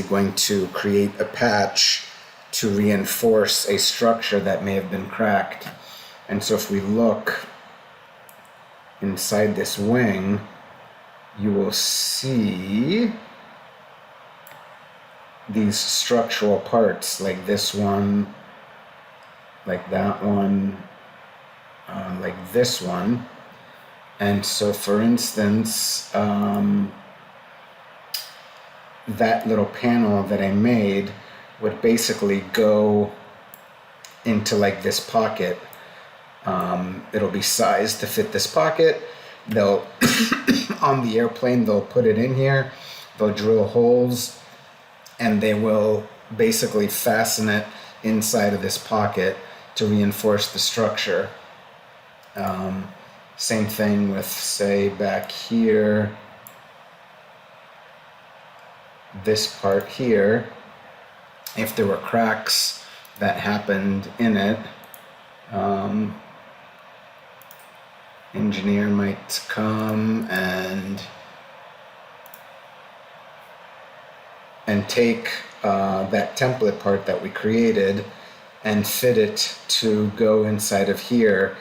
going to create a patch to reinforce a structure that may have been cracked. And so if we look inside this wing, you will see these structural parts, like this one, like that one, like this one. And so for instance, that little panel that I made would basically go into like this pocket. It'll be sized to fit this pocket. They'll on the airplane, they'll put it in here, they'll drill holes, and they will basically fasten it inside of this pocket to reinforce the structure. Same thing with, say, back here, this part here. If there were cracks that happened in it, engineer might come and take that template part that we created and fit it to go inside of here.